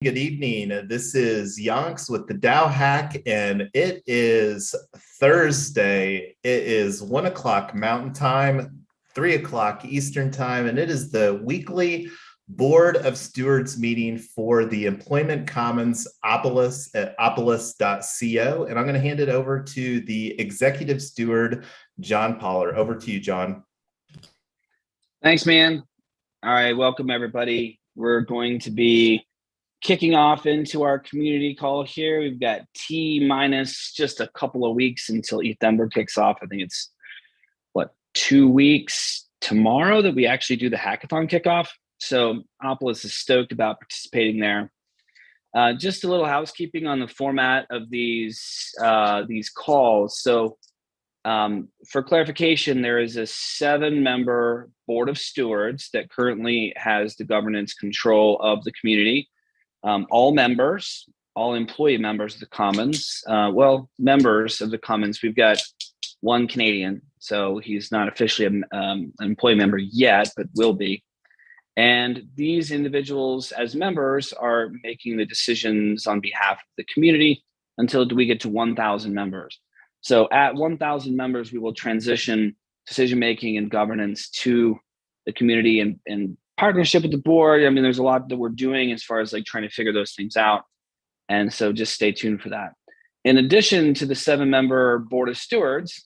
Good evening. This is Yonks with the TheDAOHack, and it is Thursday. It is 1 o'clock Mountain Time, 3 o'clock Eastern Time, and it is the weekly Board of Stewards meeting for the Employment Commons Opolis at opolis.co. And I'm going to hand it over to the Executive Steward, John Poller. Over to you, John. Thanks, man. All right, welcome everybody. We're going to be kicking off into our community call here. We've got T-minus just a couple of weeks until Ethenberg kicks off. I think it's, 2 weeks tomorrow that we actually do the hackathon kickoff. So Opolis is stoked about participating there. Just a little housekeeping on the format of these calls. So for clarification, there is a 7-member board of stewards that currently has the governance control of the community. All members, all employee members of the Commons, members of the Commons, we've got one Canadian, so he's not officially an employee member yet, but will be. And these individuals as members are making the decisions on behalf of the community until we get to 1,000 members. So at 1,000 members, we will transition decision-making and governance to the community and partnership with the board. I mean, there's a lot that we're doing as far as trying to figure those things out. And so just stay tuned for that. In addition to the 7-member board of stewards,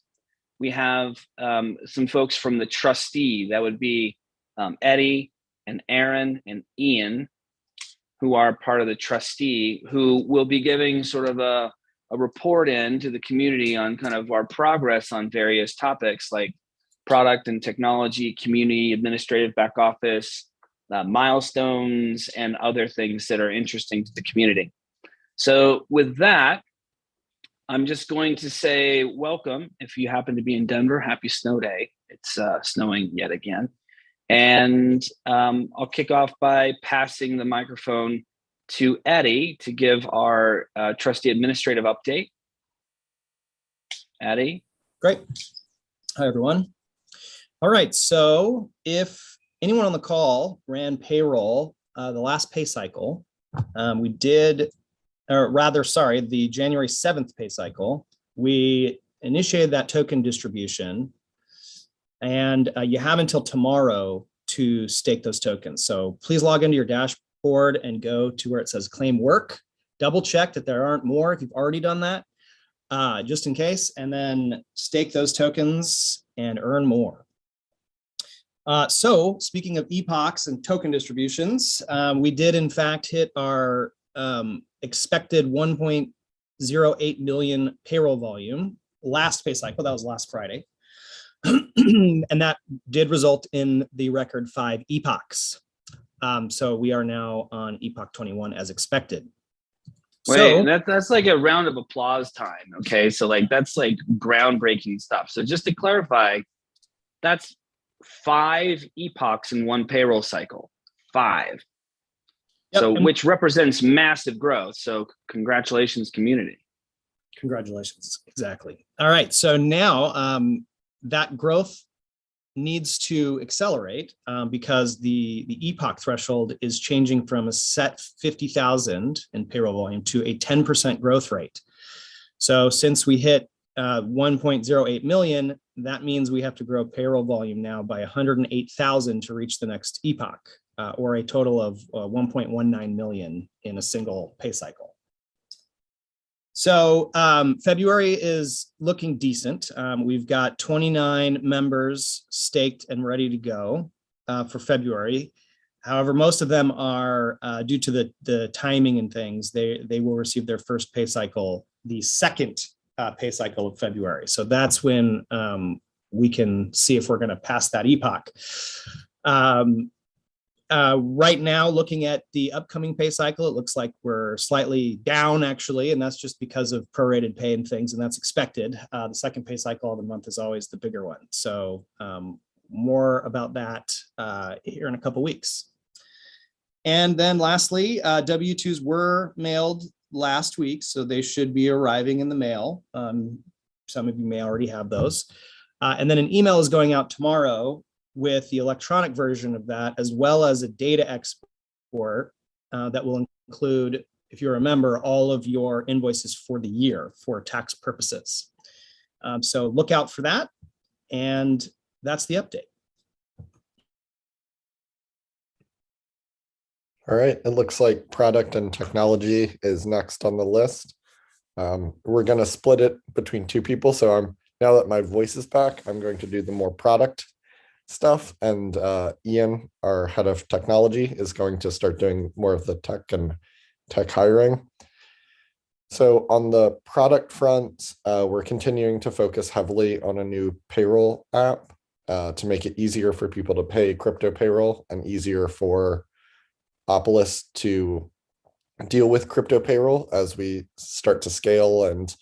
we have some folks from the trustee. That would be Eddie and Aaron and Ian, who are part of the trustee, who will be giving sort of a report in to the community on kind of our progress on various topics like product and technology, community, administrative back office, milestones, and other things that are interesting to the community. So with that, I'm just going to say welcome. If you happen to be in Denver, happy snow day. It's snowing yet again. And I'll kick off by passing the microphone to Eddie to give our trustee administrative update. Eddie. Great. Hi, everyone. All right, so if anyone on the call ran payroll the last pay cycle, the January 7th pay cycle, we initiated that token distribution, and you have until tomorrow to stake those tokens. So please log into your dashboard and go to where it says claim work. Double check that there aren't more if you've already done that, just in case, and then stake those tokens and earn more. So speaking of epochs and token distributions, we did in fact hit our expected 1.08 million payroll volume last pay cycle. That was last Friday. And that did result in the record 5 epochs. So we are now on epoch 21 as expected. Wait, that's like a round of applause time. Okay, so that's groundbreaking stuff. So just to clarify, that's 5 epochs in one payroll cycle. 5. Yep. So which represents massive growth. So congratulations, community. Congratulations, exactly. All right, so now that growth needs to accelerate because the epoch threshold is changing from a set 50,000 in payroll volume to a 10% growth rate. So since we hit 1.08 million, that means we have to grow payroll volume now by 108,000 to reach the next epoch, or a total of 1.19 million in a single pay cycle. So February is looking decent. We've got 29 members staked and ready to go for February. However, most of them are, due to the timing and things, they will receive their first pay cycle, the second pay cycle of February. So that's when we can see if we're going to pass that epoch. Right now, looking at the upcoming pay cycle, it looks like we're slightly down actually, and that's just because of prorated pay and things, and that's expected. The second pay cycle of the month is always the bigger one. So more about that here in a couple weeks. And then lastly, W-2s were mailed last week, so they should be arriving in the mail. Some of you may already have those. And then an email is going out tomorrow with the electronic version of that, as well as a data export that will include, if you remember, all of your invoices for the year for tax purposes. So look out for that. And that's the update. All right, it looks like product and technology is next on the list. We're going to split it between two people. So now that my voice is back, I'm going to do the more product stuff. And Ian, our head of technology, is going to start doing more of the tech hiring. So on the product front, we're continuing to focus heavily on a new payroll app to make it easier for people to pay crypto payroll and easier for Opolis to deal with crypto payroll as we start to scale and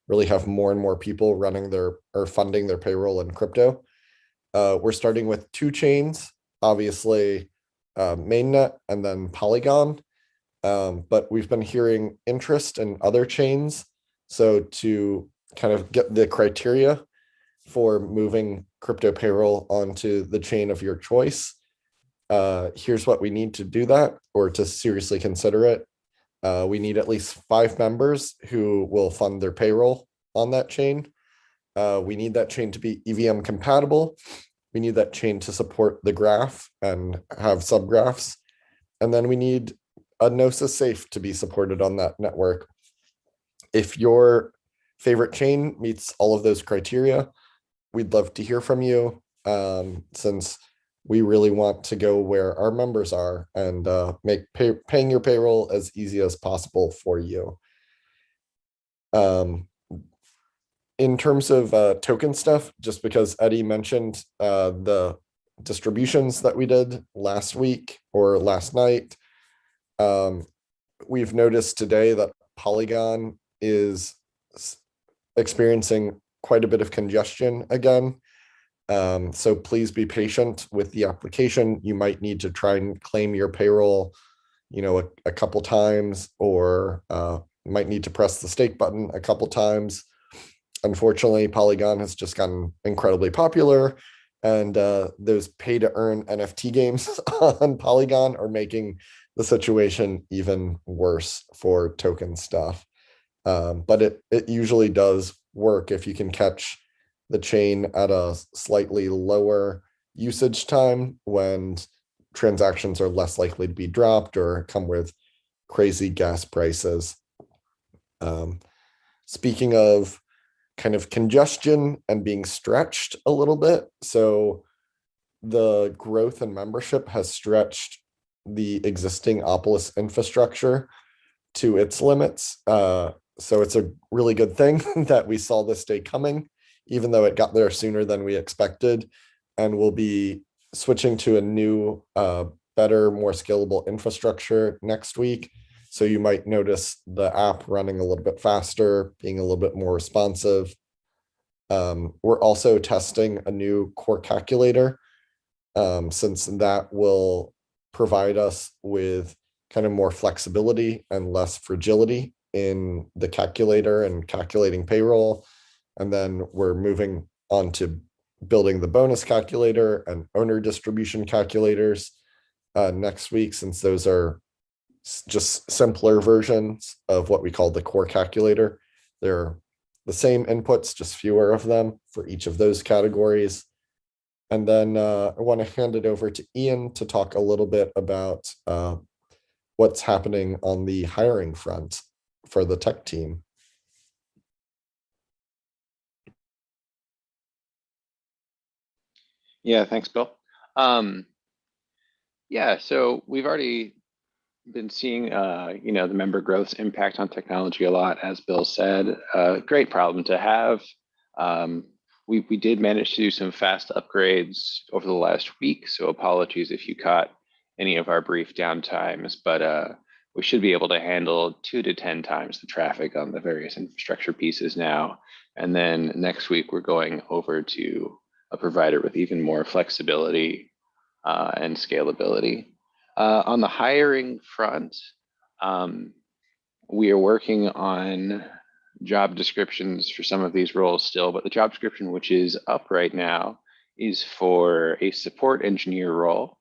really have more and more people running or funding their payroll in crypto. We're starting with 2 chains, obviously Mainnet and then Polygon. But we've been hearing interest in other chains. So to kind of get the criteria for moving crypto payroll onto the chain of your choice, here's what we need to do that, or to seriously consider it. We need at least 5 members who will fund their payroll on that chain. We need that chain to be EVM compatible. We need that chain to support the graph and have subgraphs. And then we need a Gnosis safe to be supported on that network. If your favorite chain meets all of those criteria, we'd love to hear from you, since we really want to go where our members are and make paying your payroll as easy as possible for you. In terms of token stuff, just because Eddie mentioned the distributions that we did last week or last night, we've noticed today that Polygon is experiencing quite a bit of congestion again. So please be patient with the application. You might need to try and claim your payroll, a couple times, or might need to press the stake button a couple times. Unfortunately, Polygon has just gotten incredibly popular, and those pay to earn NFT games on Polygon are making the situation even worse for token stuff. But it usually does work if you can catch the chain at a slightly lower usage time when transactions are less likely to be dropped or come with crazy gas prices. Speaking of kind of congestion and being stretched a little bit, so the growth in membership has stretched the existing Opolis infrastructure to its limits. So it's a really good thing that we saw this day coming, even though it got there sooner than we expected. And we'll be switching to a new, better, more scalable infrastructure next week. So you might notice the app running a little bit faster, being a little bit more responsive. We're also testing a new core calculator, since that will provide us with kind of more flexibility and less fragility in the calculator and calculating payroll. And then we're moving on to building the bonus calculator and owner distribution calculators next week, since those are just simpler versions of what we call the core calculator. They're the same inputs, just fewer of them for each of those categories. And then I want to hand it over to Ian to talk a little bit about what's happening on the hiring front for the tech team. Yeah, thanks, Bill. Yeah, so we've already been seeing, the member growth's impact on technology a lot, as Bill said. Great problem to have. We did manage to do some fast upgrades over the last week, so apologies if you caught any of our brief downtimes, but we should be able to handle 2 to 10 times the traffic on the various infrastructure pieces now. And then next week, we're going over to a provider with even more flexibility and scalability. On the hiring front, we are working on job descriptions for some of these roles still, but the job description which is up right now is for a support engineer role.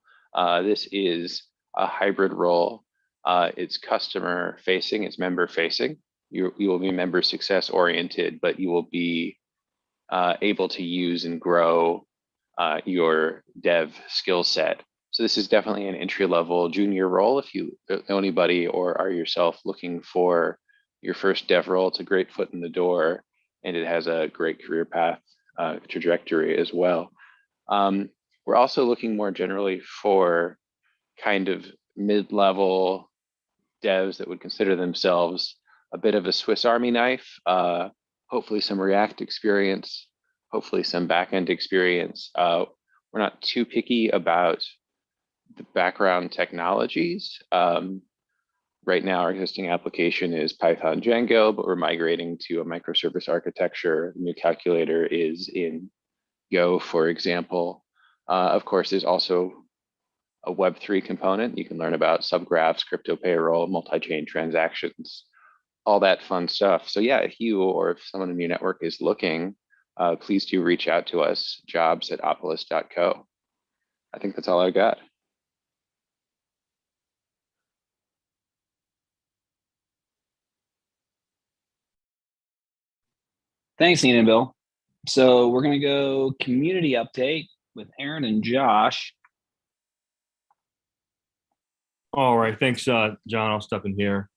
This is a hybrid role It's customer facing, it's member facing. You will be member success oriented, but you will be able to use and grow your dev skill set. So this is definitely an entry-level junior role. If you know anybody or are yourself looking for your first dev role, it's a great foot in the door, and it has a great career path trajectory as well. We're also looking more generally for kind of mid-level devs that would consider themselves a bit of a Swiss Army knife, hopefully some React experience, hopefully some backend experience. We're not too picky about the background technologies. Right now, our existing application is Python Django, but we're migrating to a microservice architecture. The new calculator is in Go, for example. Of course, there's also a Web3 component. You can learn about subgraphs, crypto payroll, multi-chain transactions, all that fun stuff. So yeah, if you or if someone in your network is looking, please do reach out to us, jobs@opolis.co. I think that's all I got. Thanks, Ian and Bill. So we're going to go community update with Aaron and Josh. All right, thanks, John. I'll step in here.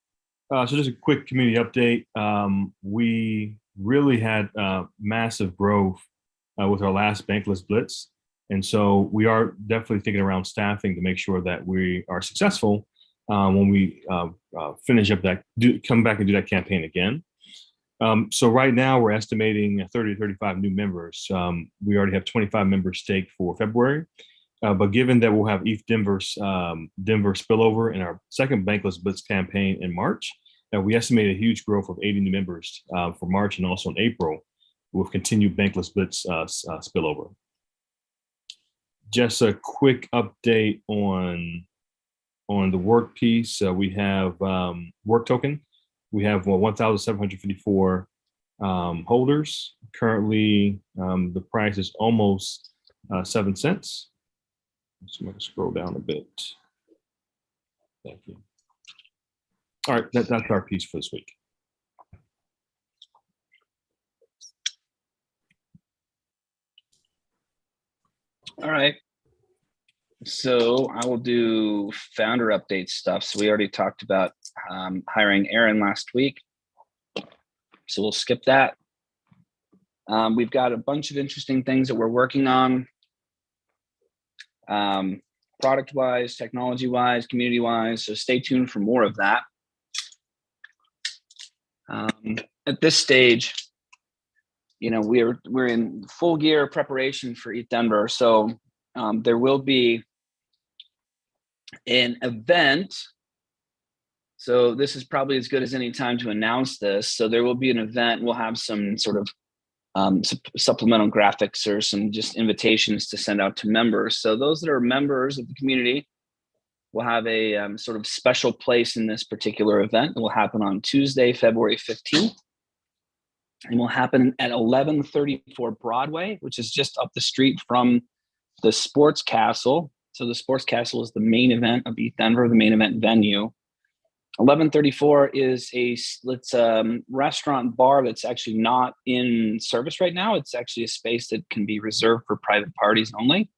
So just a quick community update. We really had massive growth with our last Bankless Blitz. And so we are definitely thinking around staffing to make sure that we are successful when we finish up that, come back and do that campaign again. So right now we're estimating 30 to 35 new members. We already have 25 members staked for February. But given that we'll have ETH Denver spillover in our second Bankless Blitz campaign in March, we estimate a huge growth of 80 new members for March and also in April with continued Bankless Blitz spillover. Just a quick update on the work piece. We have work token. We have 1,754 holders. Currently, the price is almost 7 cents. So I'm going to scroll down a bit. Thank you. All right, that's our piece for this week. All right. So I will do founder update stuff. So we already talked about hiring Aaron last week. So we'll skip that. We've got a bunch of interesting things that we're working on. Product-wise, technology-wise, community-wise, so stay tuned for more of that. At this stage, you know, we're in full gear preparation for ETH Denver, so there will be an event. So this is probably as good as any time to announce this. So there will be an event. We'll have some sort of supplemental graphics or some just invitations to send out to members. So those that are members of the community will have a sort of special place in this particular event. It will happen on Tuesday, February 15th. And will happen at 1134 Broadway, which is just up the street from the Sports Castle. So the Sports Castle is the main event of ETH Denver, the main event venue. 1134 is a restaurant bar that's actually not in service right now. It's actually a space that can be reserved for private parties only.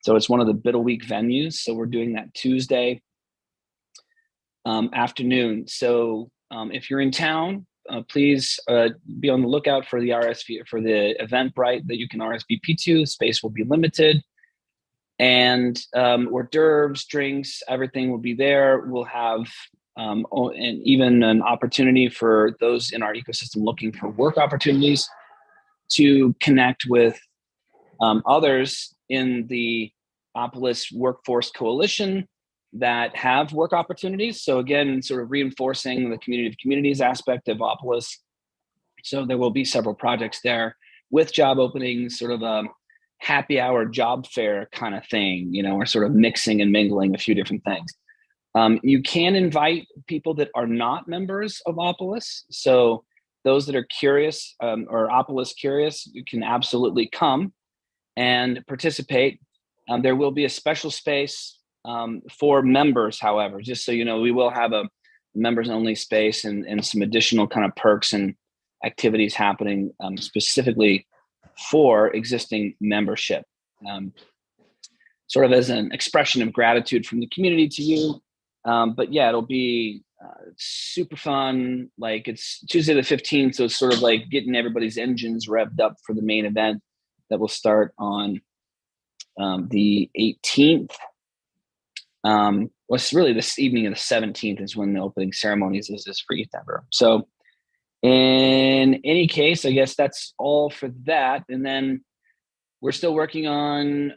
So it's one of the Biddle Week venues. So we're doing that Tuesday afternoon. So if you're in town, please be on the lookout for the Eventbrite that you can RSVP to. The space will be limited. And hors d'oeuvres, drinks, everything will be there. We'll have and even an opportunity for those in our ecosystem looking for work opportunities to connect with others in the Opolis Workforce Coalition that have work opportunities. So again, sort of reinforcing the community of communities aspect of Opolis. So there will be several projects there with job openings, sort of a happy hour job fair kind of thing, you know, or sort of mixing and mingling a few different things. You can invite people that are not members of Opolis. So those that are curious or Opolis curious, you can absolutely come and participate. There will be a special space for members, however, just so you know, we will have a members only space and some additional kind of perks and activities happening specifically for existing membership. Sort of as an expression of gratitude from the community to you. But yeah, it'll be super fun. Like, it's Tuesday the 15th, so it's sort of like getting everybody's engines revved up for the main event that will start on the 18th. Well, it's really this evening of the 17th is when the opening ceremonies is for ETH Denver. So in any case, I guess that's all for that. And then we're still working on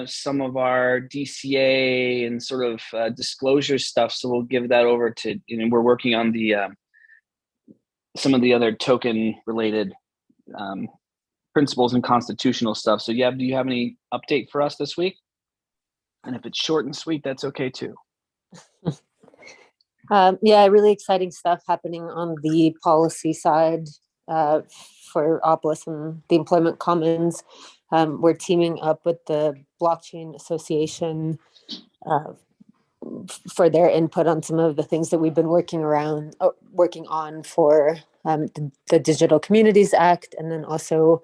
some of our DCA and sort of disclosure stuff. So we'll give that over to, we're working on the some of the other token related principles and constitutional stuff. So do you have any update for us this week? And if it's short and sweet, that's okay too. Yeah, really exciting stuff happening on the policy side for Opolis and the Employment Commons. We're teaming up with the Blockchain Association for their input on some of the things that we've been working on for the Digital Communities Act, and then also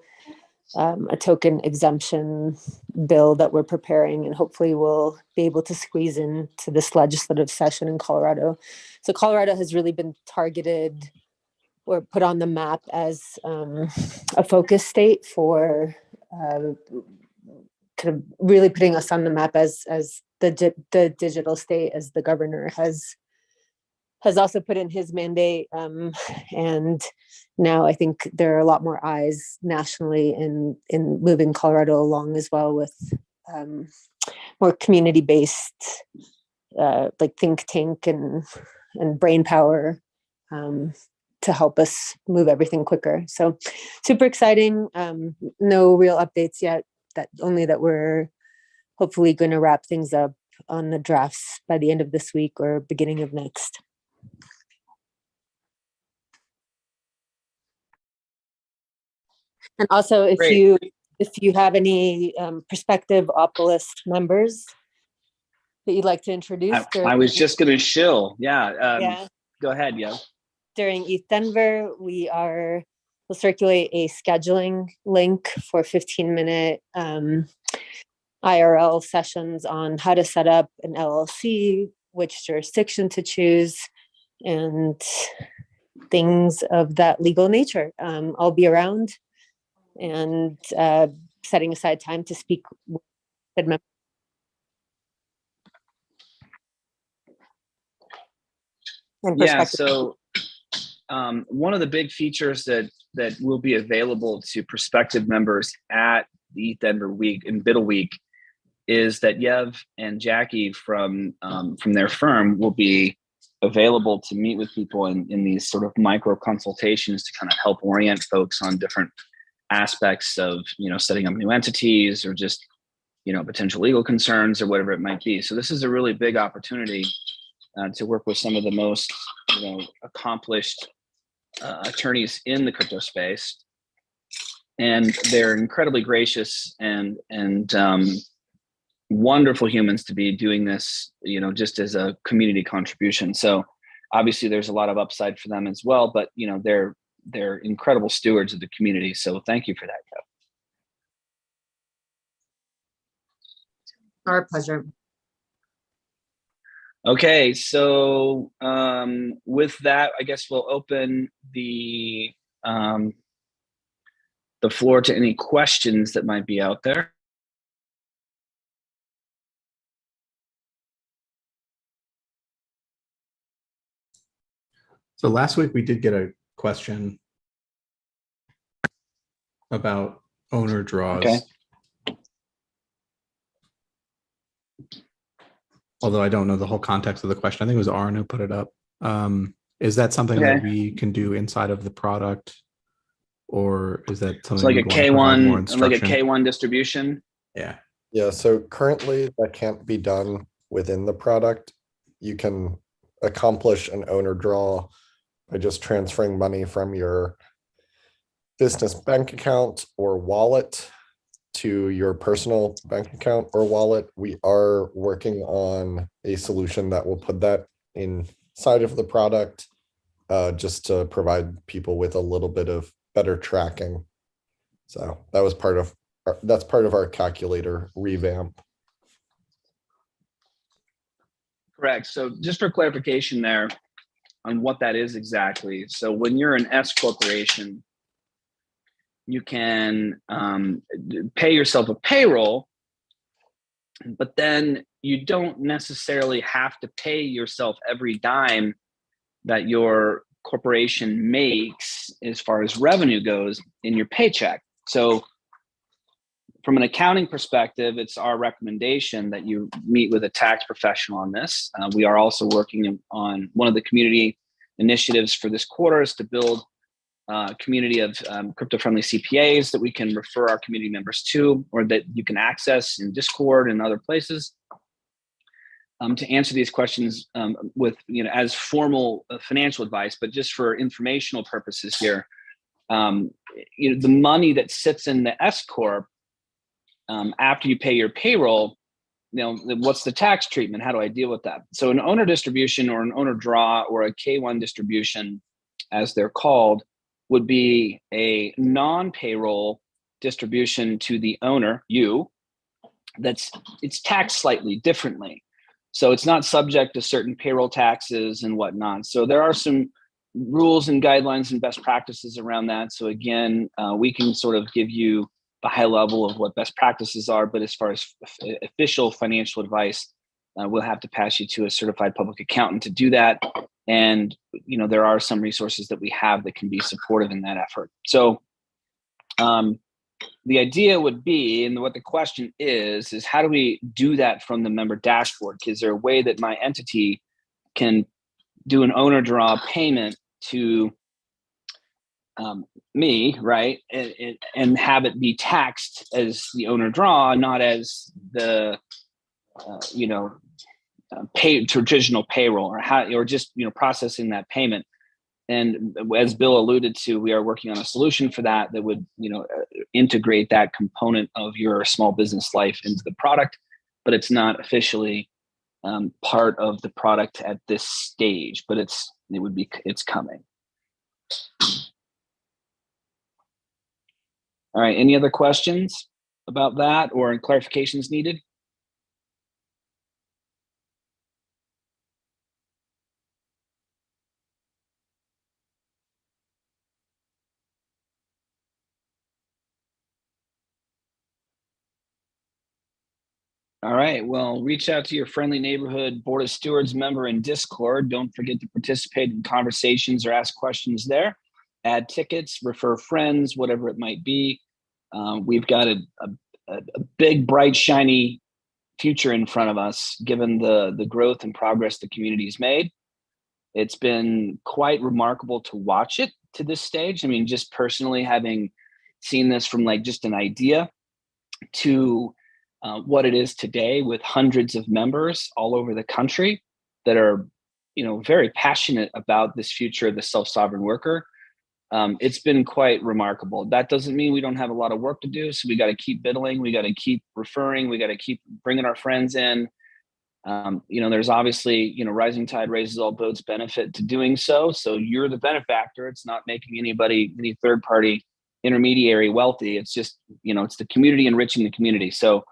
a token exemption bill that we're preparing, and hopefully we'll be able to squeeze into this legislative session in Colorado. So Colorado has really been targeted or put on the map as a focus state for kind of really putting us on the map as the digital state, as the governor has also put in his mandate. And now I think there are a lot more eyes nationally in moving Colorado along as well with more community-based like think tank and brain power to help us move everything quicker. So super exciting. No real updates yet, only that we're hopefully going to wrap things up on the drafts by the end of this week or beginning of next. And also, if you have any prospective Opolis members that you'd like to introduce. I was just going to shill. Yeah. Go ahead, yo. During ETH Denver, we'll circulate a scheduling link for 15-minute IRL sessions on how to set up an LLC, which jurisdiction to choose, and things of that legal nature. I'll be around and setting aside time to speak with members. Yeah, so one of the big features that will be available to prospective members at the ETH Denver week and BIDL week is that Yev and Jackie from their firm will be available to meet with people in these sort of micro consultations to kind of help orient folks on different aspects of, setting up new entities or just, potential legal concerns or whatever it might be. So this is a really big opportunity to work with some of the most, accomplished attorneys in the crypto space. And they're incredibly gracious and wonderful humans to be doing this, just as a community contribution. So obviously there's a lot of upside for them as well, but they're incredible stewards of the community. So thank you for that, Kev. Our pleasure. Okay, so with that, I guess we'll open the floor to any questions that might be out there. So last week we did get a question about owner draws. Okay. Although I don't know the whole context of the question. I think it was Aaron who put it up. Is that something that we can do inside of the product, or is that something it's like a K1, like a K1 distribution? Yeah. Yeah. So currently that can't be done within the product. You can accomplish an owner draw by just transferring money from your business bank account or wallet to your personal bank account or wallet. We are working on a solution that will put that inside of the product, just to provide people with a little bit of better tracking. So that was that's part of our calculator revamp. Correct. So just for clarification there on what that is exactly. So when you're an S corporation, you can pay yourself a payroll, but then you don't necessarily have to pay yourself every dime that your corporation makes as far as revenue goes in your paycheck. So from an accounting perspective, it's our recommendation that you meet with a tax professional on this. We are also working on one of the community initiatives for this quarter is to build a community of crypto-friendly CPAs that we can refer our community members to, or that you can access in Discord and other places. To answer these questions with, as formal financial advice, but just for informational purposes here, the money that sits in the S corp after you pay your payroll, what's the tax treatment? How do I deal with that? So an owner distribution or an owner draw or a K1 distribution, as they're called, would be a non-payroll distribution to the owner, you. It's taxed slightly differently. So it's not subject to certain payroll taxes and whatnot. So there are some rules and guidelines and best practices around that. So again, we can sort of give you the high level of what best practices are, but as far as official financial advice, we'll have to pass you to a certified public accountant to do that. And, there are some resources that we have that can be supportive in that effort. So the idea would be, and what the question is how do we do that from the member dashboard? Is there a way that my entity can do an owner draw payment to me, right? And have it be taxed as the owner draw, not as the, traditional payroll, or just processing that payment. And as Bill alluded to, we are working on a solution for that would integrate that component of your small business life into the product, but it's not officially part of the product at this stage. But it's coming. All right. Any other questions about that or clarifications needed? All right, well, reach out to your friendly neighborhood Board of Stewards member in Discord. Don't forget to participate in conversations or ask questions there. Add tickets, refer friends, whatever it might be. We've got a big, bright, shiny future in front of us, given the growth and progress the community's made. It's been quite remarkable to watch it to this stage. I mean, just personally having seen this from just an idea to what it is today, with hundreds of members all over the country that are, very passionate about this future of the self-sovereign worker. It's been quite remarkable. That doesn't mean we don't have a lot of work to do. So we got to keep biddling. We got to keep referring. We got to keep bringing our friends in. There's obviously, rising tide raises all boats benefit to doing so. So you're the benefactor. It's not making any third party intermediary wealthy. It's just, it's the community enriching the community. So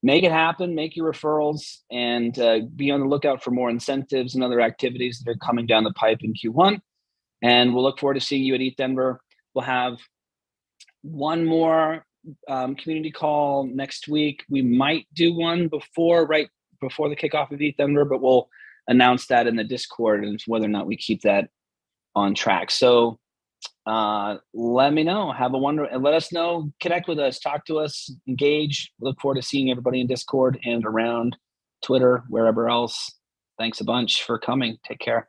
make it happen, make your referrals, and be on the lookout for more incentives and other activities that are coming down the pipe in Q1. And we'll look forward to seeing you at ETH Denver. We'll have one more community call next week. We might do one right before the kickoff of ETH Denver, but we'll announce that in the Discord and whether or not we keep that on track. So let me know. Let us know. Connect with us. Talk to us. Engage. Look forward to seeing everybody in Discord and around Twitter, wherever else. Thanks a bunch for coming. Take care.